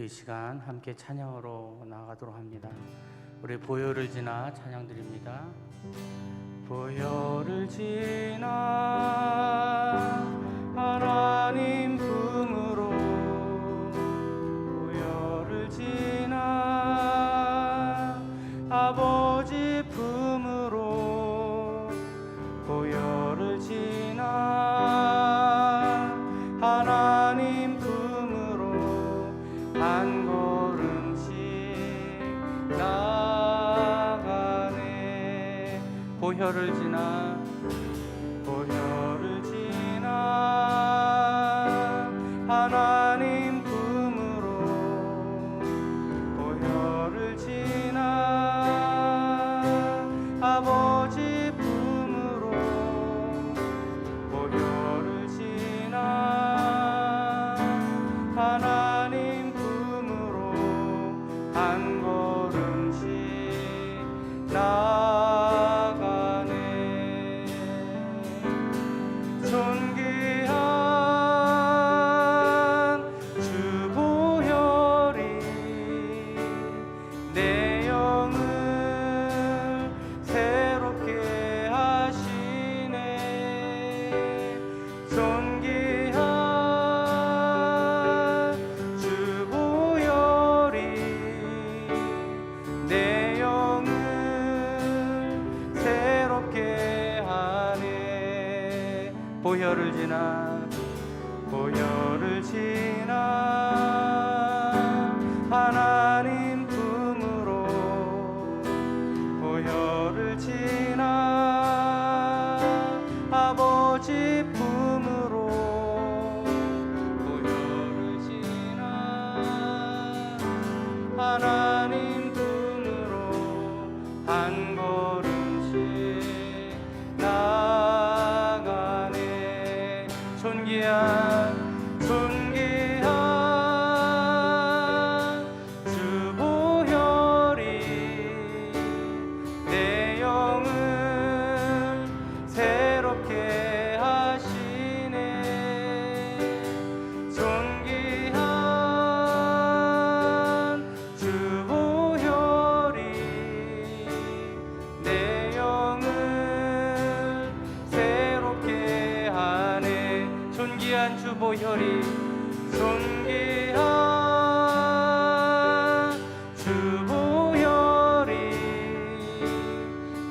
이 시간 함께 찬양으로 나아가도록 합니다. 우리 보혈을 지나 찬양 드립니다. 보혈을 지나 하나님 품으로, 보혈을 지나 아버지 품으로, 보혈을 지나 하나님 품으로 한 걸음씩 나가네. 보혈을 지나, 보혈을 지나 하나님 품으로, 보혈을 지나 아버지 품으로, 보혈을 지나 하나님 품으로 한 걸음씩 나가네. 존귀한 주 보혈이 내 영을 새롭게 하시네. 존귀한 주 보혈이 내 영을 새롭게 하네. 보혈을 지나, 보혈을 지나 하나님 품으로, 보혈을 지나 아버지 품으로, 보혈을 지나 하나님 품으로 한 걸음씩 나가네. 존귀한 주 보혈이 내 영을 새롭게 하시네. 존귀한 주 보혈이 내 영을 새롭게 하네. 존귀한 주 보혈이, 존귀한 주 보혈이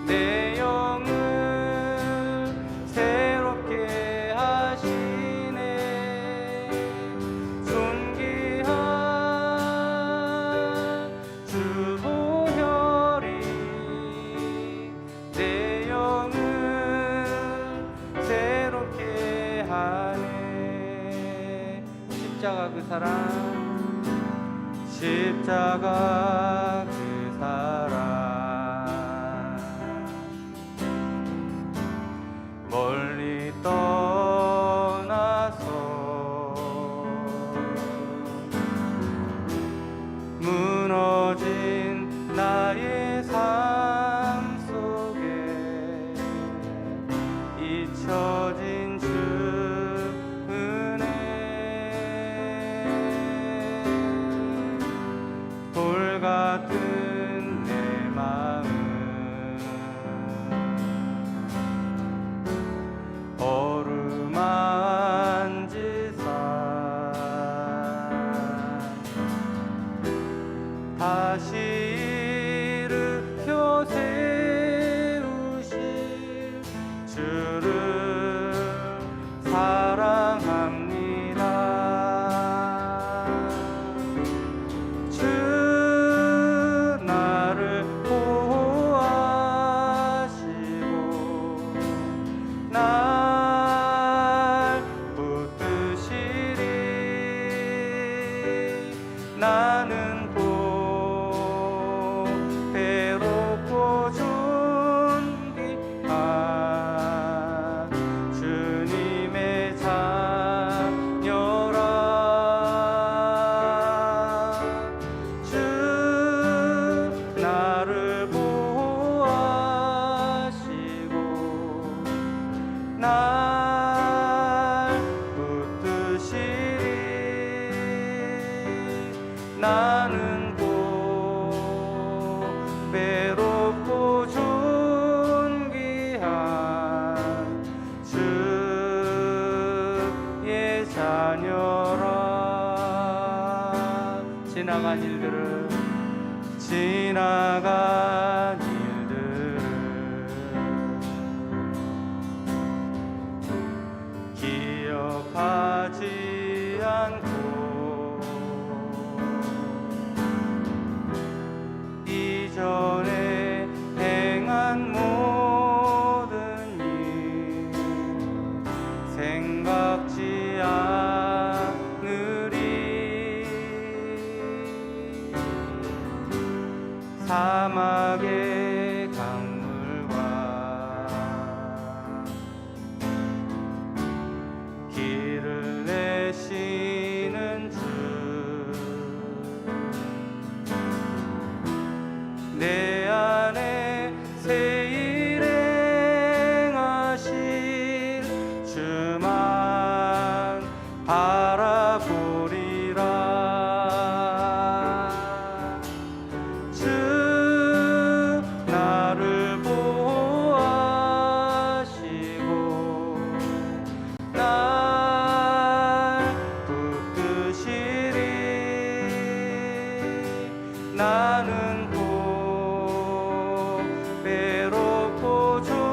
내 영을 새롭게 하시네. 존귀한 주 보혈이 내 영을 새롭게 하네. 십자가 그 사랑, 십자가 그 사랑, 멀리 떠나서 무너진 나의 삶 속에 잊혀진 주 은혜, 돌 같은 지나간 일들을 지나간 일들을 기억하지 않고 이전에 행한 모든 일 생각지 않으리. 사막의 강물과 길을 내시는 주 내 안에 새 일 행하실 주만 바라보리라. 주 나를 보호하시고 날 붙드시리. 나는 외롭고 존귀한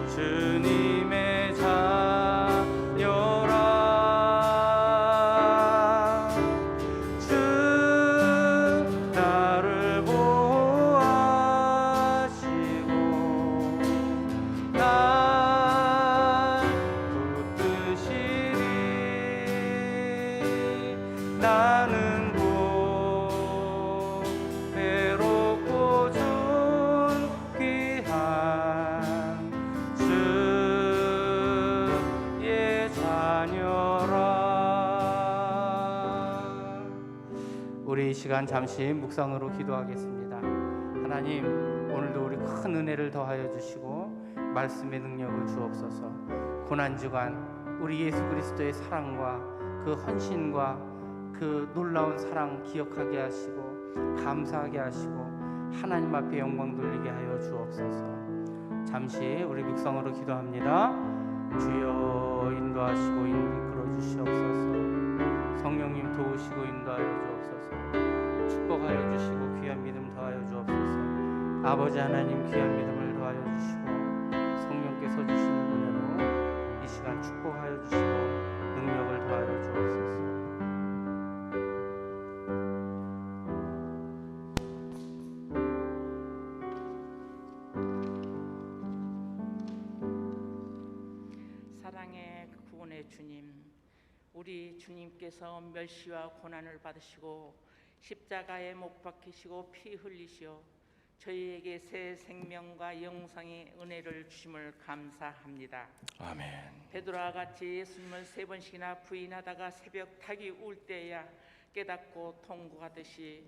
주님의 자녀라. 주 나를 보호하시고 날 붙드시리. 나는 외롭고 존귀한 주의 자녀라. 우리 이 시간 잠시 묵상으로 기도하겠습니다. 하나님, 오늘도 우리 큰 은혜를 더하여 주시고 말씀의 능력을 주옵소서. 고난주간 우리 예수 그리스도의 사랑과 그 헌신과 그 놀라운 사랑 기억하게 하시고 감사하게 하시고 하나님 앞에 영광 돌리게 하여 주옵소서. 잠시 우리 묵상으로 기도합니다. 주여 인도하시고 이끌어 주시옵소서. 성령님 도우시고 인도하여 주옵소서. 축복하여 주시고 귀한 믿음 더하여 주옵소서. 아버지 하나님 귀한 믿음을 더하여 주시고 성령께서 주시는 은혜로 이 시간 축복하여 주시고 능력을 더하여 주옵소서. 사랑의 구원의 주님, 우리 주님께서 멸시와 고난을 받으시고 십자가에 못 박히시고 피 흘리시어 저희에게 새 생명과 영생의 은혜를 주심을 감사합니다. 아멘. 베드로와 같이 예수님을 3번씩이나 부인하다가 새벽 닭이 울 때야 깨닫고 통곡하듯이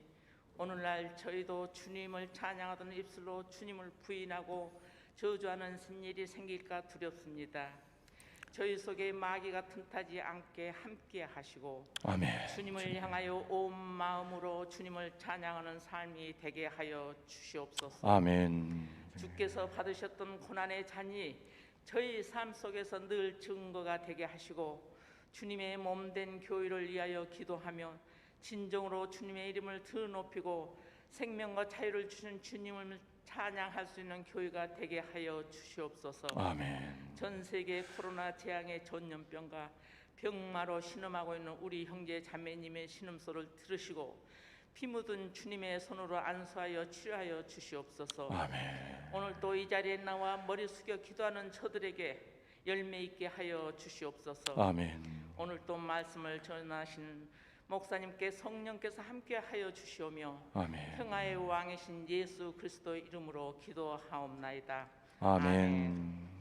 오늘날 저희도 주님을 찬양하던 입술로 주님을 부인하고 저주하는 일이 생길까 두렵습니다. 저희 속에 마귀가 틈타지 않게 함께 하시고 아멘. 주님을 향하여 온 마음으로 주님을 찬양하는 삶이 되게 하여 주시옵소서. 아멘. 주께서 받으셨던 고난의 잔이 저희 삶 속에서 늘 증거가 되게 하시고 주님의 몸된 교회를 위하여 기도하며 진정으로 주님의 이름을 더 높이고 생명과 자유를 주신 주님을 찬양할 수 있는 교회가 되게 하여 주시옵소서. 아멘. 전 세계 코로나 재앙의 전염병과 병마로 신음하고 있는 우리 형제 자매님의 신음소를 들으시고 피 묻은 주님의 손으로 안수하여 치료하여 주시옵소서. 아멘. 오늘 또 이 자리에 나와 머리 숙여 기도하는 저들에게 열매 있게 하여 주시옵소서. 아멘. 오늘 또 말씀을 전하신 목사님께 성령께서 함께 하여 주시오며 아멘. 평화의 왕이신 예수 그리스도의 이름으로 기도하옵나이다. 아멘.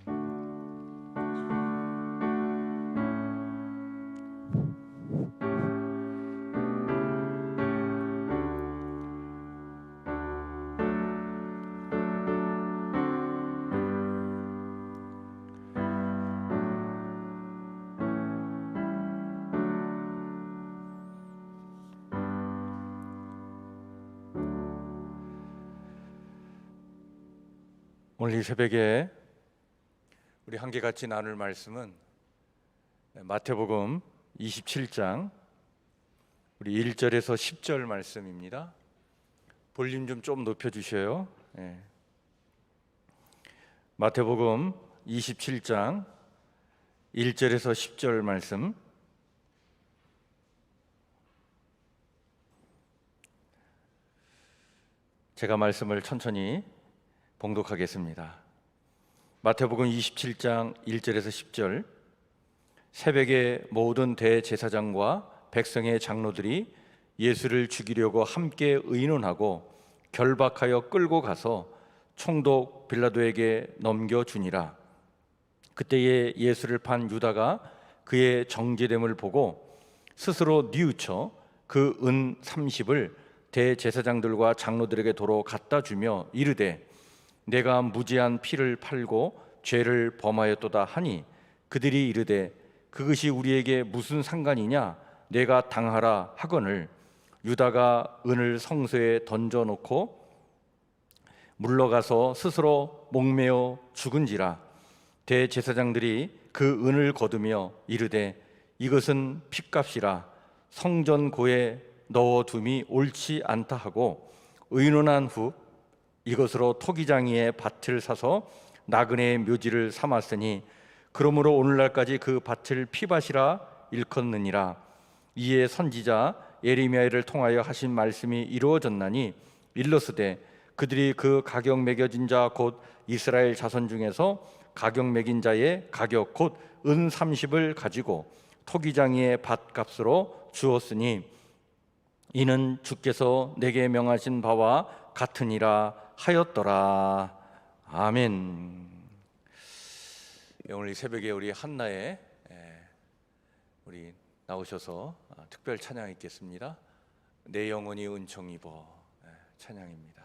오늘 이 새벽에 우리 함께 같이 나눌 말씀은 마태복음 27장 우리 1절에서 10절 말씀입니다. 볼륨 좀 높여 주셔요. 예. 마태복음 27장 1절에서 10절 말씀. 제가 말씀을 천천히 봉독하겠습니다. 마태복음 27장 1절에서 10절. 새벽에 모든 대제사장과 백성의 장로들이 예수를 죽이려고 함께 의논하고 결박하여 끌고 가서 총독 빌라도에게 넘겨주니라. 그때에 예수를 판 유다가 그의 정죄됨을 보고 스스로 뉘우쳐 그 은 30을 대제사장들과 장로들에게 도로 갖다 주며 이르되 내가 무지한 피를 팔고 죄를 범하였도다 하니 그들이 이르되 그것이 우리에게 무슨 상관이냐 내가 당하라 하거늘 유다가 은을 성소에 던져놓고 물러가서 스스로 목매어 죽은지라. 대제사장들이 그 은을 거두며 이르되 이것은 핏값이라 성전고에 넣어둠이 옳지 않다 하고 의논한 후 이것으로 토기장이의 밭을 사서 나그네의 묘지를 삼았으니 그러므로 오늘날까지 그 밭을 피밭이라 일컫느니라. 이에 선지자 예레미야를 통하여 하신 말씀이 이루어졌나니 일러스되 그들이 그 가격 매겨진 자 곧 이스라엘 자손 중에서 가격 매긴 자의 가격 곧 은 30을 가지고 토기장이의 밭값으로 주었으니 이는 주께서 내게 명하신 바와 같으니라 하였더라. 아멘. 오늘 이 새벽에 우리 한나에 우리 나오셔서 특별 찬양 있겠습니다. 내 영혼이 은총 입어 찬양입니다.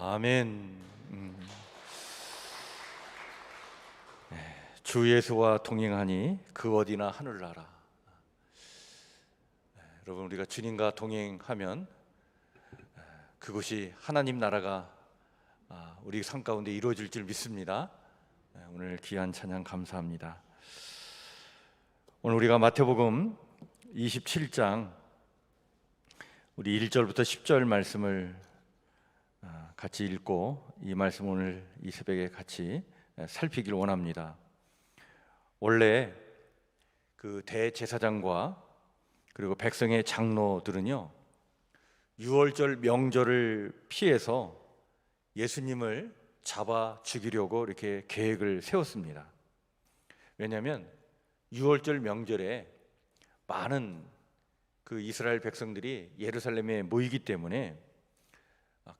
아멘. 주 예수와 동행하니 그 어디나 하늘나라. 여러분, 우리가 주님과 동행하면 그것이 하나님 나라가 우리 삶 가운데 이루어질 줄 믿습니다. 오늘 귀한 찬양 감사합니다. 오늘 우리가 마태복음 27장 우리 1절부터 10절 말씀을 같이 읽고 이 말씀 오늘 이 새벽에 같이 살피길 원합니다. 원래 그 대제사장과 그리고 백성의 장로들은요, 유월절 명절을 피해서 예수님을 잡아 죽이려고 이렇게 계획을 세웠습니다. 왜냐하면 유월절 명절에 많은 그 이스라엘 백성들이 예루살렘에 모이기 때문에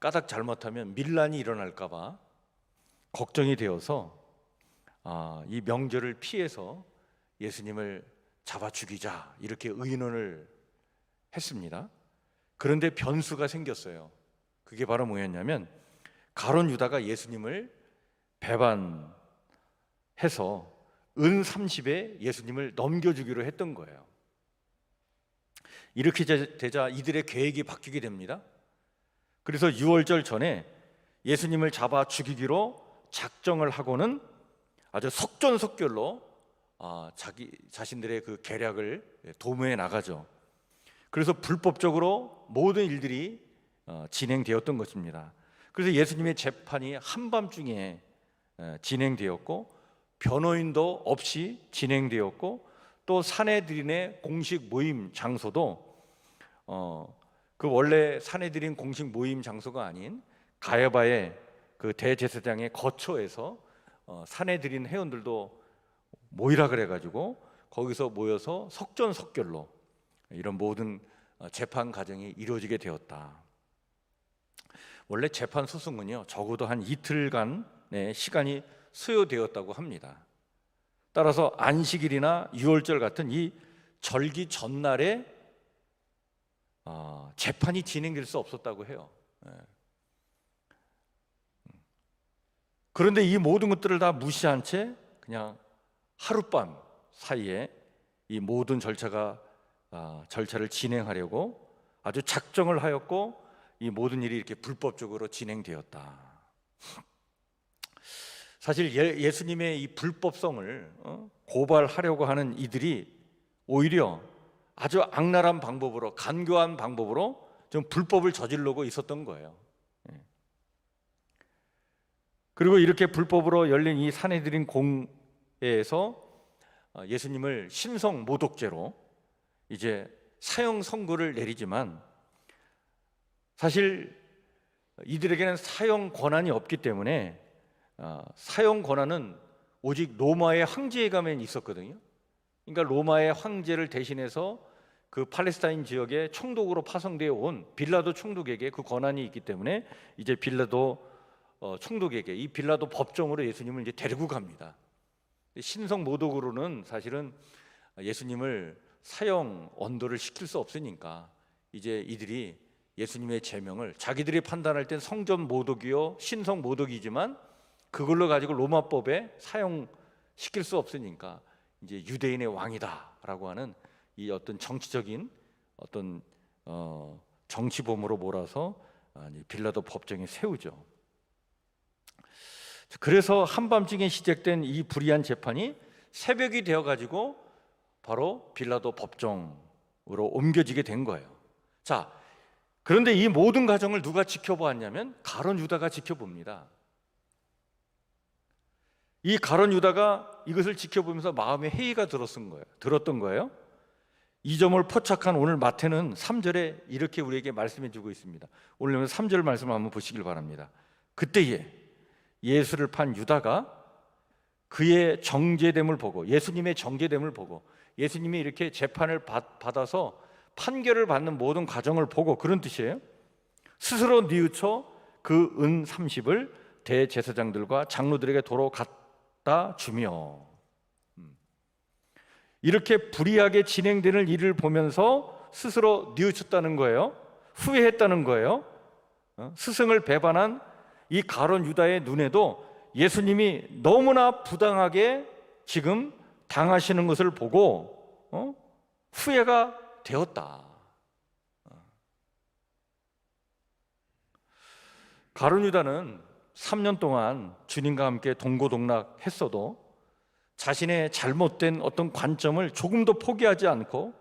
까닭 잘못하면 밀란이 일어날까 봐 걱정이 되어서 이 명절을 피해서 예수님을 잡아 죽이자 이렇게 의논을 했습니다. 그런데 변수가 생겼어요. 그게 바로 뭐였냐면 가룟 유다가 예수님을 배반해서 은 30에 예수님을 넘겨주기로 했던 거예요. 이렇게 되자 이들의 계획이 바뀌게 됩니다. 그래서 유월절 전에 예수님을 잡아 죽이기로 작정을 하고는 아주 속전속결로 자신들의 그 계략을 도모해 나가죠. 그래서 불법적으로 모든 일들이 진행되었던 것입니다. 그래서 예수님의 재판이 한밤중에 진행되었고 변호인도 없이 진행되었고 또 사내들인의 공식 모임 장소도 그 원래 사내들인 공식 모임 장소가 아닌 가야바의 그 대제사장의 거처에서 사내들인 회원들도 모이라 그래가지고 거기서 모여서 속전속결로 이런 모든 재판 과정이 이루어지게 되었다. 원래 재판 소송은요 적어도 한 이틀간의 시간이 소요되었다고 합니다. 따라서 안식일이나 유월절 같은 이 절기 전날에 재판이 진행될 수 없었다고 해요. 그런데 이 모든 것들을 다 무시한 채 그냥 하룻밤 사이에 이 모든 절차를 진행하려고 아주 작정을 하였고 이 모든 일이 이렇게 불법적으로 진행되었다. 사실 예수님의 이 불법성을 고발하려고 하는 이들이 오히려 아주 악랄한 방법으로, 간교한 방법으로 좀 불법을 저지르고 있었던 거예요. 그리고 이렇게 불법으로 열린 이 산헤드린 공회에서 예수님을 신성 모독죄로 이제 사형 선고를 내리지만 사실 이들에게는 사형 권한이 없기 때문에 사형 권한은 오직 로마의 황제에 가면 있었거든요. 그러니까 로마의 황제를 대신해서 그 팔레스타인 지역에 총독으로 파송되어 온 빌라도 총독에게 그 권한이 있기 때문에 이제 빌라도 총독에게 이 빌라도 법정으로 예수님을 이제 데리고 갑니다. 신성 모독으로는 사실은 예수님을 사형 언도를 시킬 수 없으니까 이제 이들이 예수님의 제명을 자기들이 판단할 땐 성전 모독이요 신성 모독이지만 그걸로 가지고 로마법에 사용시킬 수 없으니까 이제 유대인의 왕이다라고 하는 이 어떤 정치적인 어떤 정치범으로 몰아서 빌라도 법정에 세우죠. 그래서 한밤중에 시작된 이 불의한 재판이 새벽이 되어가지고 바로 빌라도 법정으로 옮겨지게 된 거예요. 자, 그런데 이 모든 과정을 누가 지켜보았냐면 가룟 유다가 지켜봅니다. 이 가룟 유다가 이것을 지켜보면서 마음에 회의가 들었던 거예요. 이 점을 포착한 오늘 마태는 3절에 이렇게 우리에게 말씀해 주고 있습니다. 오늘 3절 말씀을 한번 보시길 바랍니다. 그때에 예수를 판 유다가 그의 정죄됨을 보고, 예수님의 정죄됨을 보고, 예수님이 이렇게 재판을 받아서 판결을 받는 모든 과정을 보고, 그런 뜻이에요. 스스로 뉘우쳐 그 은 30을 대제사장들과 장로들에게 도로 갖다 주며, 이렇게 불의하게 진행되는 일을 보면서 스스로 뉘우쳤다는 거예요. 후회했다는 거예요. 스승을 배반한 이 가룟 유다의 눈에도 예수님이 너무나 부당하게 지금 당하시는 것을 보고 후회가 되었다. 가룟 유다는 3년 동안 주님과 함께 동고동락했어도 자신의 잘못된 어떤 관점을 조금도 포기하지 않고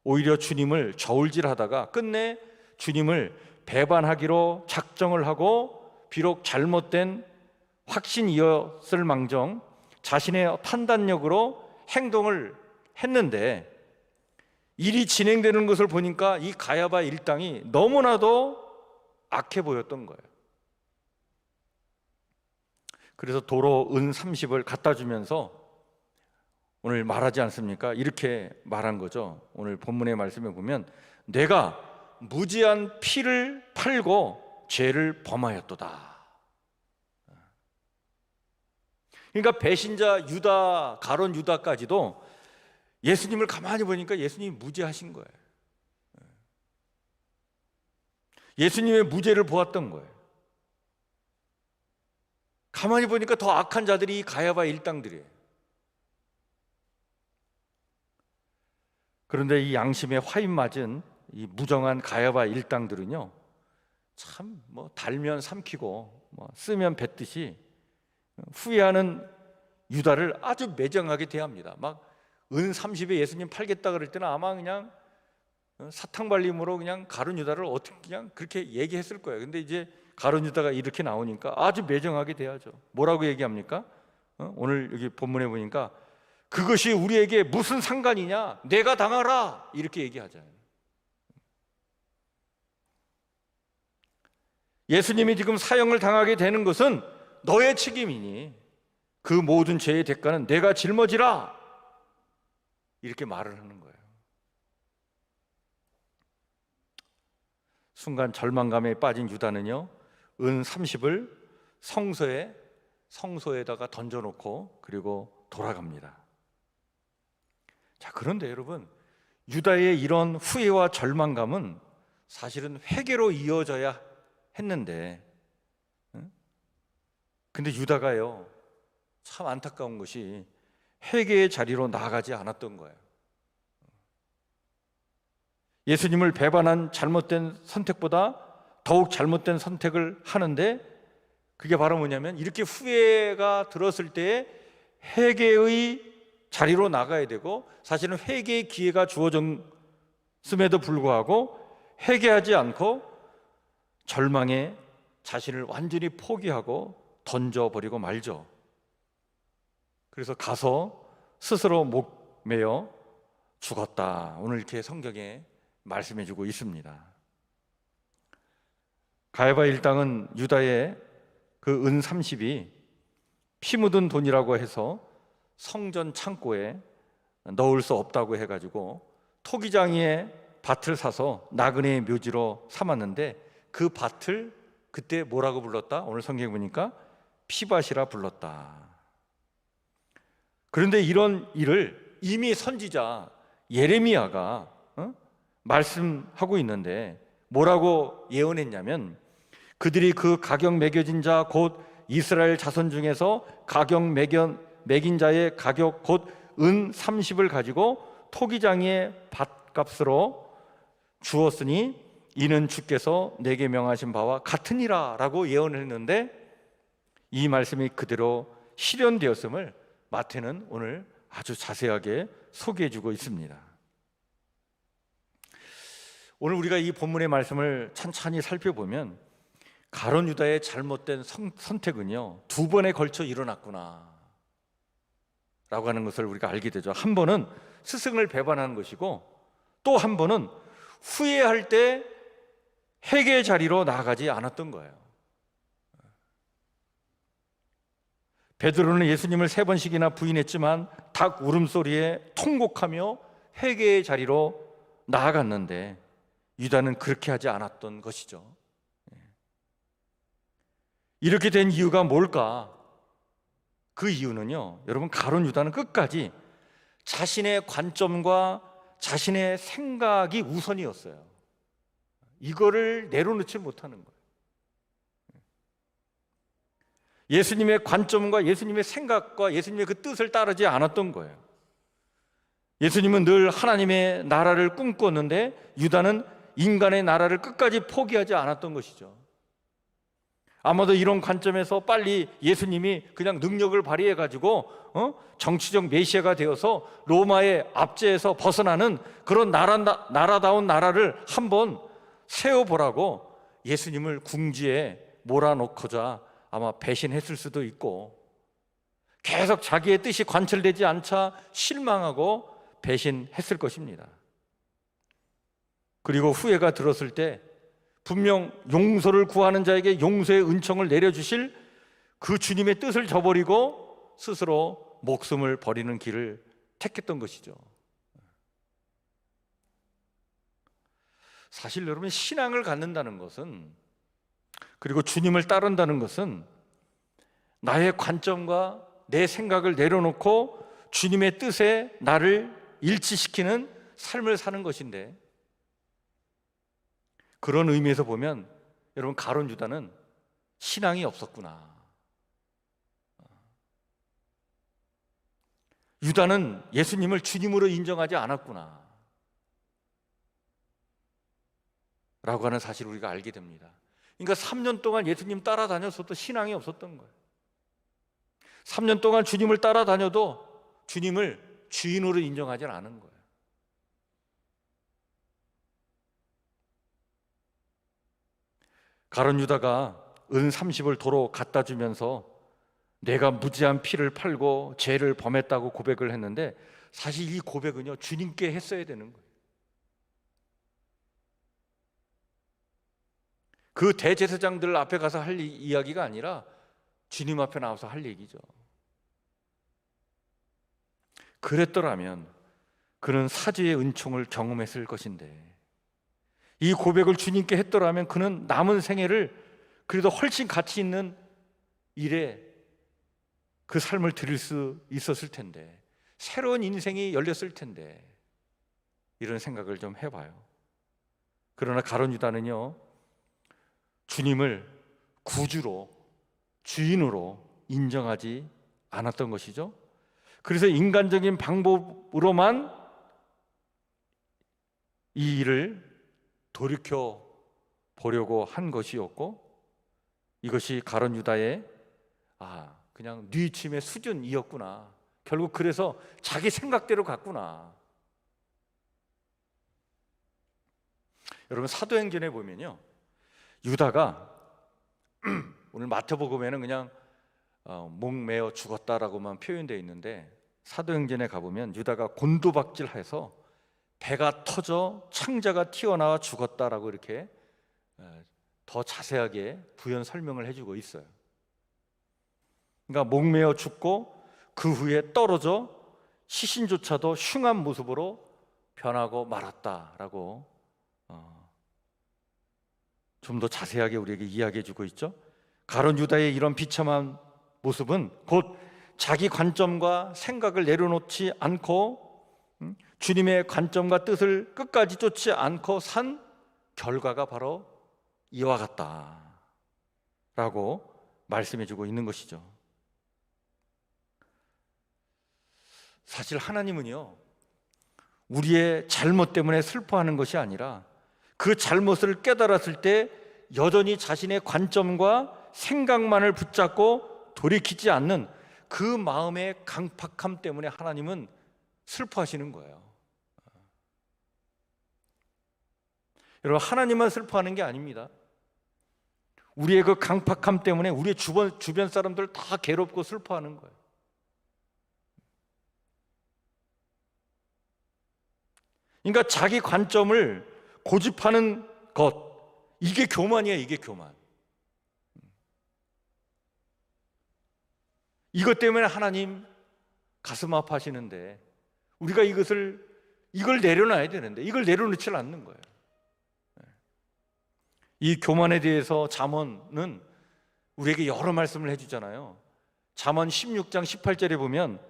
오히려 주님을 저울질하다가 끝내 주님을 배반하기로 작정을 하고 비록 잘못된 확신이었을 망정 자신의 판단력으로 행동을 했는데 일이 진행되는 것을 보니까 이 가야바 일당이 너무나도 악해 보였던 거예요. 그래서 도로 은 30을 갖다 주면서 오늘 말하지 않습니까? 이렇게 말한 거죠. 오늘 본문의 말씀에 보면 내가 무지한 피를 팔고 죄를 범하였도다. 그러니까 배신자 유다, 가룟 유다까지도 예수님을 가만히 보니까 예수님이 무죄하신 거예요. 예수님의 무죄를 보았던 거예요. 가만히 보니까 더 악한 자들이 이 가야바 일당들이에요. 그런데 이 양심에 화인 맞은 이 무정한 가야바 일당들은요, 참 뭐 달면 삼키고 뭐 쓰면 뱉듯이 후회하는 유다를 아주 매정하게 대합니다. 막 은 30에 예수님 팔겠다 그럴 때는 아마 그냥 사탕 발림으로 그냥 가룟 유다를 어떻게 그냥 그렇게 얘기했을 거예요. 근데 이제 가룟 유다가 이렇게 나오니까 아주 매정하게 대하죠. 뭐라고 얘기합니까? 오늘 여기 본문에 보니까 그것이 우리에게 무슨 상관이냐? 내가 당하라! 이렇게 얘기하잖아요. 예수님이 지금 사형을 당하게 되는 것은 너의 책임이니 그 모든 죄의 대가는 내가 짊어지라! 이렇게 말을 하는 거예요. 순간 절망감에 빠진 유다는요, 은 30을 성소에다가 던져놓고 그리고 돌아갑니다. 자, 그런데 여러분, 유다의 이런 후회와 절망감은 사실은 회개로 이어져야 했는데, 근데 유다가요, 참 안타까운 것이 회개의 자리로 나아가지 않았던 거예요. 예수님을 배반한 잘못된 선택보다 더욱 잘못된 선택을 하는데, 그게 바로 뭐냐면 이렇게 후회가 들었을 때에 회개의 자리로 나가야 되고, 사실은 회개의 기회가 주어졌음에도 불구하고 회개하지 않고 절망에 자신을 완전히 포기하고 던져버리고 말죠. 그래서 가서 스스로 목 매어 죽었다. 오늘 이렇게 성경에 말씀해 주고 있습니다. 가야바 일당은 유다의 그 은 30이 피 묻은 돈이라고 해서 성전 창고에 넣을 수 없다고 해가지고 토기장이의 밭을 사서 나그네의 묘지로 삼았는데, 그 밭을 그때 뭐라고 불렀다? 오늘 성경에 보니까 피밭이라 불렀다. 그런데 이런 일을 이미 선지자 예레미야가 말씀하고 있는데 뭐라고 예언했냐면, 그들이 그 가격 매겨진 자 곧 이스라엘 자손 중에서 가격 매긴 자의 가격 곧 은 30을 가지고 토기장이의 밭값으로 주었으니 이는 주께서 내게 명하신 바와 같으니라 라고 예언을 했는데, 이 말씀이 그대로 실현되었음을 마태는 오늘 아주 자세하게 소개해주고 있습니다. 오늘 우리가 이 본문의 말씀을 천천히 살펴보면 가룟 유다의 잘못된 선택은요, 두 번에 걸쳐 일어났구나 라고 하는 것을 우리가 알게 되죠. 한 번은 스승을 배반하는 것이고, 또 한 번은 후회할 때 회개의 자리로 나아가지 않았던 거예요. 베드로는 예수님을 3번씩이나 부인했지만 닭 울음소리에 통곡하며 회개의 자리로 나아갔는데, 유다는 그렇게 하지 않았던 것이죠. 이렇게 된 이유가 뭘까? 그 이유는요, 여러분, 가룟 유다는 끝까지 자신의 관점과 자신의 생각이 우선이었어요. 이거를 내려놓지 못하는 거예요. 예수님의 관점과 예수님의 생각과 예수님의 그 뜻을 따르지 않았던 거예요. 예수님은 늘 하나님의 나라를 꿈꿨는데 유다는 인간의 나라를 끝까지 포기하지 않았던 것이죠. 아마도 이런 관점에서 빨리 예수님이 그냥 능력을 발휘해가지고 정치적 메시아가 되어서 로마의 압제에서 벗어나는 그런 나라다운 나라를 한번 세워보라고 예수님을 궁지에 몰아넣고자 아마 배신했을 수도 있고, 계속 자기의 뜻이 관철되지 않자 실망하고 배신했을 것입니다. 그리고 후회가 들었을 때 분명 용서를 구하는 자에게 용서의 은총을 내려주실 그 주님의 뜻을 저버리고 스스로 목숨을 버리는 길을 택했던 것이죠. 사실 여러분, 신앙을 갖는다는 것은, 그리고 주님을 따른다는 것은 나의 관점과 내 생각을 내려놓고 주님의 뜻에 나를 일치시키는 삶을 사는 것인데, 그런 의미에서 보면 여러분, 가룟 유다는 신앙이 없었구나. 유다는 예수님을 주님으로 인정하지 않았구나 라고 하는 사실을 우리가 알게 됩니다. 그러니까 3년 동안 예수님 따라다녔어도 신앙이 없었던 거예요. 3년 동안 주님을 따라다녀도 주님을 주인으로 인정하지 않은 거예요. 가룟 유다가 은 30을 도로 갖다 주면서 내가 무지한 피를 팔고 죄를 범했다고 고백을 했는데, 사실 이 고백은요, 주님께 했어야 되는 거예요. 그 대제사장들 앞에 가서 할 이야기가 아니라 주님 앞에 나와서 할 얘기죠. 그랬더라면 그는 사죄의 은총을 경험했을 것인데, 이 고백을 주님께 했더라면 그는 남은 생애를 그래도 훨씬 가치 있는 일에 그 삶을 드릴 수 있었을 텐데, 새로운 인생이 열렸을 텐데, 이런 생각을 좀 해봐요. 그러나 가룟 유다는요, 주님을 구주로, 주인으로 인정하지 않았던 것이죠. 그래서 인간적인 방법으로만 이 일을 돌이켜 보려고 한 것이었고, 이것이 가룟 유다의 그냥 뉘우침의 수준이었구나. 결국 그래서 자기 생각대로 갔구나. 여러분, 사도행전에 보면요, 유다가 오늘 마태복음에는 그냥 목매어 죽었다라고만 표현되어 있는데, 사도행전에 가보면 유다가 곤두박질해서 배가 터져 창자가 튀어나와 죽었다라고 이렇게 더 자세하게 부연 설명을 해주고 있어요. 그러니까 목매어 죽고 그 후에 떨어져 시신조차도 흉한 모습으로 변하고 말았다라고 좀 더 자세하게 우리에게 이야기해주고 있죠. 가룟 유다의 이런 비참한 모습은 곧 자기 관점과 생각을 내려놓지 않고 주님의 관점과 뜻을 끝까지 쫓지 않고 산 결과가 바로 이와 같다라고 말씀해주고 있는 것이죠. 사실 하나님은요, 우리의 잘못 때문에 슬퍼하는 것이 아니라 그 잘못을 깨달았을 때 여전히 자신의 관점과 생각만을 붙잡고 돌이키지 않는 그 마음의 강팍함 때문에 하나님은 슬퍼하시는 거예요. 여러분, 하나님만 슬퍼하는 게 아닙니다. 우리의 그 강팍함 때문에 우리의 주변 사람들 다 괴롭고 슬퍼하는 거예요. 그러니까 자기 관점을 고집하는 것, 이게 교만이에요. 이게 교만. 이것 때문에 하나님 가슴 아파하시는데, 우리가 이걸 내려놔야 되는데 이걸 내려놓지 않는 거예요. 이 교만에 대해서 잠언은 우리에게 여러 말씀을 해주잖아요. 잠언 16장 18절에 보면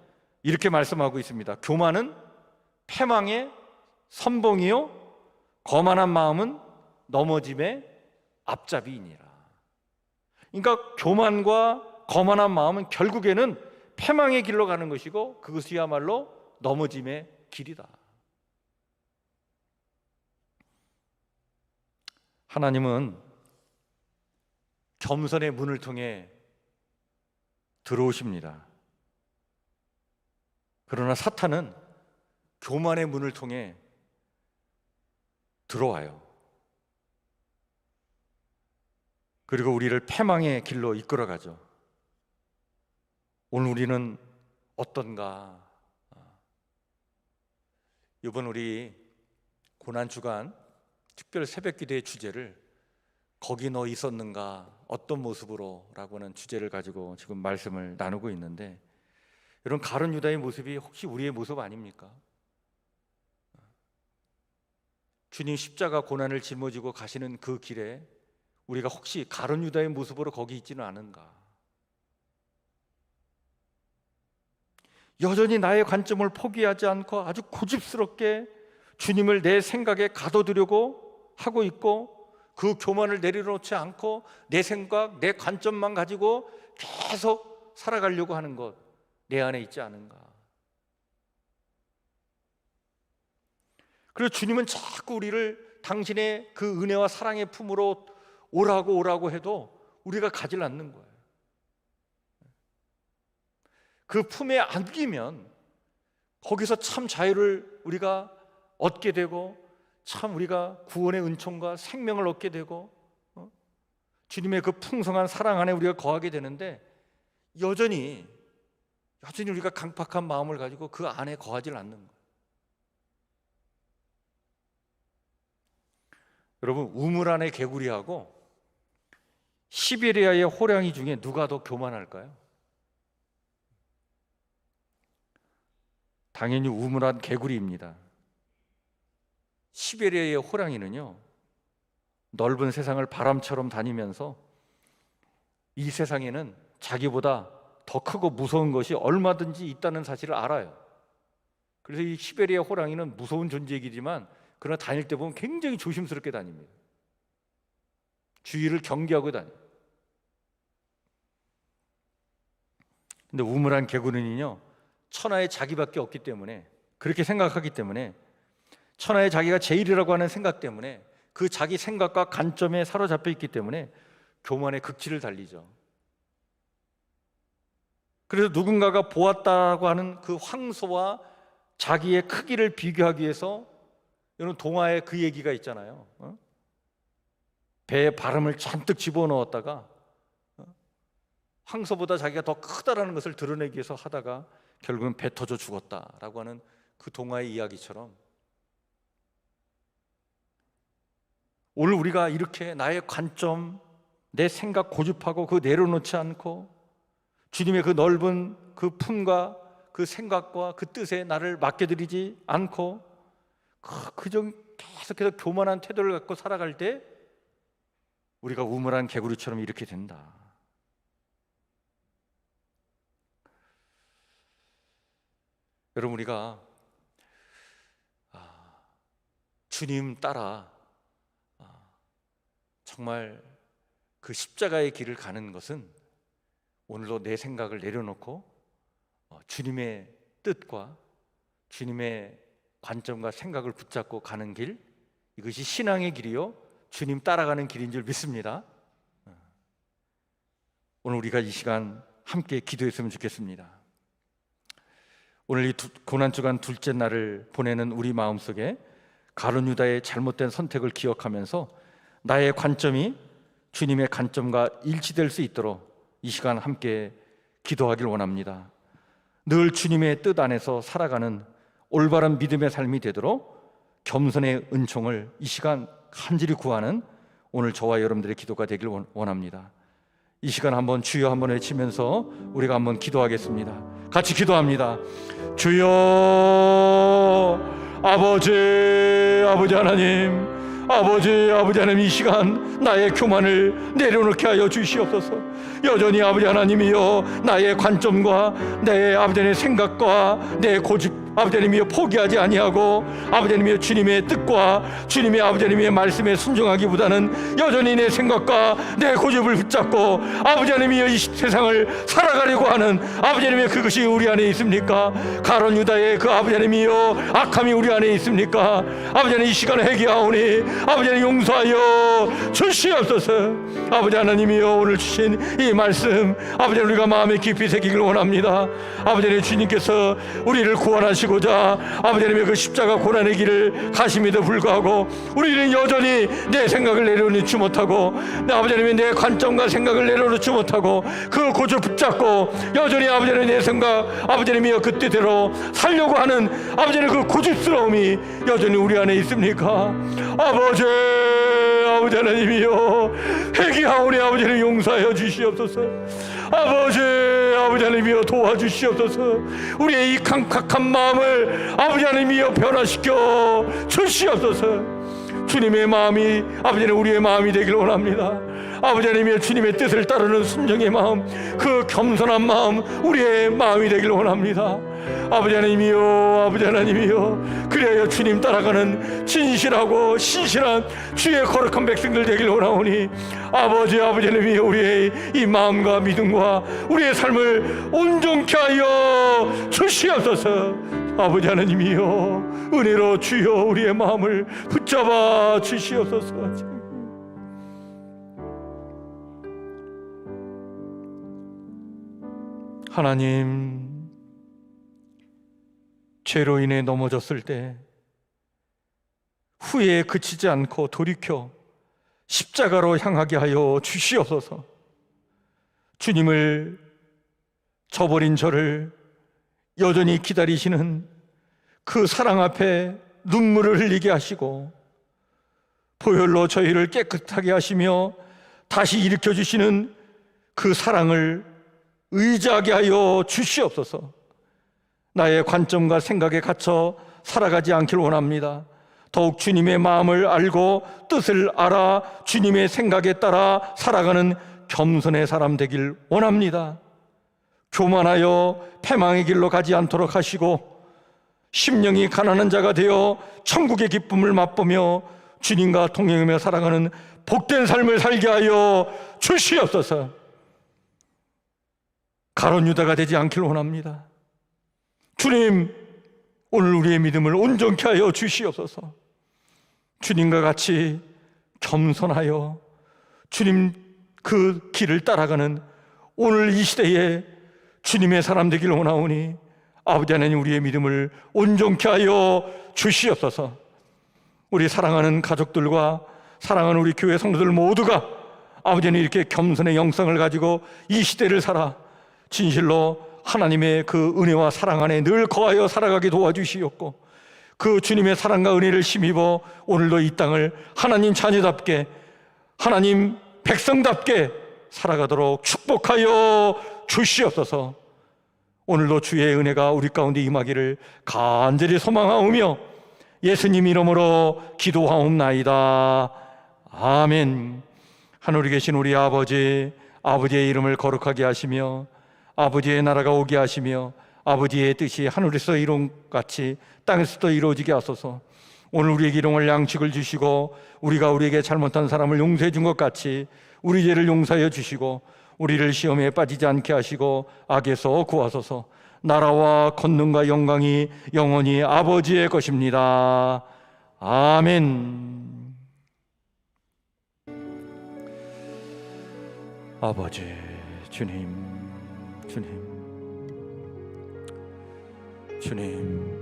이렇게 말씀하고 있습니다. 교만은 패망의 선봉이요 거만한 마음은 넘어짐의 앞잡이이니라. 그러니까 교만과 거만한 마음은 결국에는 패망의 길로 가는 것이고 그것이야말로 넘어짐의 길이다. 하나님은 겸손의 문을 통해 들어오십니다. 그러나 사탄은 교만의 문을 통해 들어와요. 그리고 우리를 패망의 길로 이끌어가죠. 오늘 우리는 어떤가? 이번 우리 고난주간 특별 새벽기도의 주제를 거기 너 있었는가? 어떤 모습으로? 라고 하는 주제를 가지고 지금 말씀을 나누고 있는데, 이런 가룟 유다의 모습이 혹시 우리의 모습 아닙니까? 주님 십자가 고난을 짊어지고 가시는 그 길에 우리가 혹시 가룟 유다의 모습으로 거기 있지는 않은가? 여전히 나의 관점을 포기하지 않고 아주 고집스럽게 주님을 내 생각에 가둬두려고 하고 있고, 그 교만을 내려놓지 않고 내 생각, 내 관점만 가지고 계속 살아가려고 하는 것, 내 안에 있지 않은가? 그리고 주님은 자꾸 우리를 당신의 그 은혜와 사랑의 품으로 오라고 해도 우리가 가질 않는 거예요. 그 품에 안기면 거기서 참 자유를 우리가 얻게 되고, 참 우리가 구원의 은총과 생명을 얻게 되고, 주님의 그 풍성한 사랑 안에 우리가 거하게 되는데, 여전히 우리가 강팍한 마음을 가지고 그 안에 거하질 않는 거예요. 여러분, 우물 안의 개구리하고 시베리아의 호랑이 중에 누가 더 교만할까요? 당연히 우물 안 개구리입니다. 시베리아의 호랑이는요, 넓은 세상을 바람처럼 다니면서 이 세상에는 자기보다 더 크고 무서운 것이 얼마든지 있다는 사실을 알아요. 그래서 이 시베리아 호랑이는 무서운 존재이기지만 그러나 다닐 때 보면 굉장히 조심스럽게 다닙니다. 주위를 경계하고 다녀요. 근데 우물안 개구리는요, 천하에 자기밖에 없기 때문에, 그렇게 생각하기 때문에, 천하에 자기가 제일이라고 하는 생각 때문에, 그 자기 생각과 관점에 사로잡혀 있기 때문에 교만의 극치를 달리죠. 그래서 누군가가 보았다고 하는 그 황소와 자기의 크기를 비교하기 위해서, 이런 동화에 그 얘기가 있잖아요. 배에 바람을 잔뜩 집어넣었다가 황소보다 자기가 더 크다라는 것을 드러내기 위해서 하다가 결국은 배 터져 죽었다라고 하는 그 동화의 이야기처럼, 오늘 우리가 이렇게 나의 관점, 내 생각 고집하고 그 내려놓지 않고 주님의 그 넓은 그 품과 그 생각과 그 뜻에 나를 맡겨드리지 않고 그저 계속해서 교만한 태도를 갖고 살아갈 때 우리가 우물안 개구리처럼 이렇게 된다. 여러분, 우리가 주님 따라 정말 그 십자가의 길을 가는 것은 오늘도 내 생각을 내려놓고 주님의 뜻과 주님의 관점과 생각을 붙잡고 가는 길, 이것이 신앙의 길이요 주님 따라가는 길인 줄 믿습니다. 오늘 우리가 이 시간 함께 기도했으면 좋겠습니다. 오늘 이 고난주간 둘째 날을 보내는 우리 마음속에 가룟 유다의 잘못된 선택을 기억하면서 나의 관점이 주님의 관점과 일치될 수 있도록 이 시간 함께 기도하길 원합니다. 늘 주님의 뜻 안에서 살아가는 올바른 믿음의 삶이 되도록 겸손의 은총을 이 시간 간절히 구하는 오늘 저와 여러분들의 기도가 되길 원합니다. 이 시간 한번 주여 한번 외치면서 우리가 한번 기도하겠습니다. 같이 기도합니다. 주여, 아버지 하나님, 아버지 하나님, 이 시간 나의 교만을 내려놓게 하여 주시옵소서. 여전히 아버지 하나님이여, 나의 관점과 내 아버지 하나님의 생각과 내 고집 아버지 하나님이여 포기하지 아니하고 아버지 하나님이여 주님의 뜻과 주님의 아버지 하나님의 말씀에 순종하기보다는 여전히 내 생각과 내 고집을 붙잡고 아버지 하나님이여 이 세상을 살아가려고 하는 아버지 하나님이여 그것이 우리 안에 있습니까? 가론 유다의 그 아버지 하나님이여 악함이 우리 안에 있습니까? 아버지 하나님 이 시간에 회개하오니 아버지 하나님 용서하여 주시옵소서. 아버지 하나님이여 오늘 주신 이 말씀 아버지 하나님 우리가 마음에 깊이 새기길 원합니다. 아버지 하나님 주님께서 우리를 구원하시고자 아버지 하나님의 그 십자가 고난의 길을 가심에도 불구하고 우리는 여전히 내 생각을 내려놓지 못하고 아버지 하나님의 내 관점과 생각을 내려놓지 못하고 그 고집 붙잡고 여전히 아버지 하나님 내 생각 아버지 하나님이여 그 뜻대로 살려고 하는 아버지 하나님 그 고집스러움이 여전히 우리 안에 있습니까? 아버지 하나님이여 회개하오니 아버지 하나님 용서하여 주시옵소서. 아버지 하나님이여 도와주시옵소서. 우리의 이 강팍한 마음을 아버지 하나님이여 변화시켜 주시옵소서. 주님의 마음이 아버지 하나님 우리의 마음이 되길 원합니다. 아버지 하나님이여 주님의 뜻을 따르는 순종의 마음, 그 겸손한 마음 우리의 마음이 되길 원합니다. 아버지 하나님이여 그래야 주님 따라가는 진실하고 신실한 주의 거룩한 백성들 되길 원하오니 아버지 하나님이여 우리의 이 마음과 믿음과 우리의 삶을 온전케 하여 주시옵소서. 아버지 하나님이여 은혜로 주여 우리의 마음을 붙잡아 주시옵소서. 하나님, 죄로 인해 넘어졌을 때 후회에 그치지 않고 돌이켜 십자가로 향하게 하여 주시옵소서. 주님을 저버린 저를 여전히 기다리시는 그 사랑 앞에 눈물을 흘리게 하시고 보혈로 저희를 깨끗하게 하시며 다시 일으켜 주시는 그 사랑을 의지하게 하여 주시옵소서. 나의 관점과 생각에 갇혀 살아가지 않길 원합니다. 더욱 주님의 마음을 알고 뜻을 알아 주님의 생각에 따라 살아가는 겸손의 사람 되길 원합니다. 교만하여 패망의 길로 가지 않도록 하시고 심령이 가난한 자가 되어 천국의 기쁨을 맛보며 주님과 동행하며 살아가는 복된 삶을 살게 하여 주시옵소서. 가론 유다가 되지 않길 원합니다. 주님, 오늘 우리의 믿음을 온전케 하여 주시옵소서. 주님과 같이 겸손하여 주님 그 길을 따라가는 오늘 이 시대에 주님의 사람 되길 원하오니 아버지 하나님 우리의 믿음을 온전케 하여 주시옵소서. 우리 사랑하는 가족들과 사랑하는 우리 교회 성도들 모두가 아버지 하나님 이렇게 겸손의 영성을 가지고 이 시대를 살아 진실로 하나님의 그 은혜와 사랑 안에 늘 거하여 살아가게 도와주시옵고 그 주님의 사랑과 은혜를 힘입어 오늘도 이 땅을 하나님 자녀답게 하나님 백성답게 살아가도록 축복하여 주시옵소서. 오늘도 주의 은혜가 우리 가운데 임하기를 간절히 소망하오며 예수님 이름으로 기도하옵나이다. 아멘. 하늘에 계신 우리 아버지, 아버지의 이름을 거룩하게 하시며 아버지의 나라가 오게 하시며 아버지의 뜻이 하늘에서 이룬 같이 땅에서도 이루어지게 하소서. 오늘 우리에게 일용할 양식을 주시고 우리가 우리에게 잘못한 사람을 용서해 준 것 같이 우리 죄를 용서하여 주시고 우리를 시험에 빠지지 않게 하시고 악에서 구하소서. 나라와 권능과 영광이 영원히 아버지의 것입니다. 아멘. 아버지 주님, 주님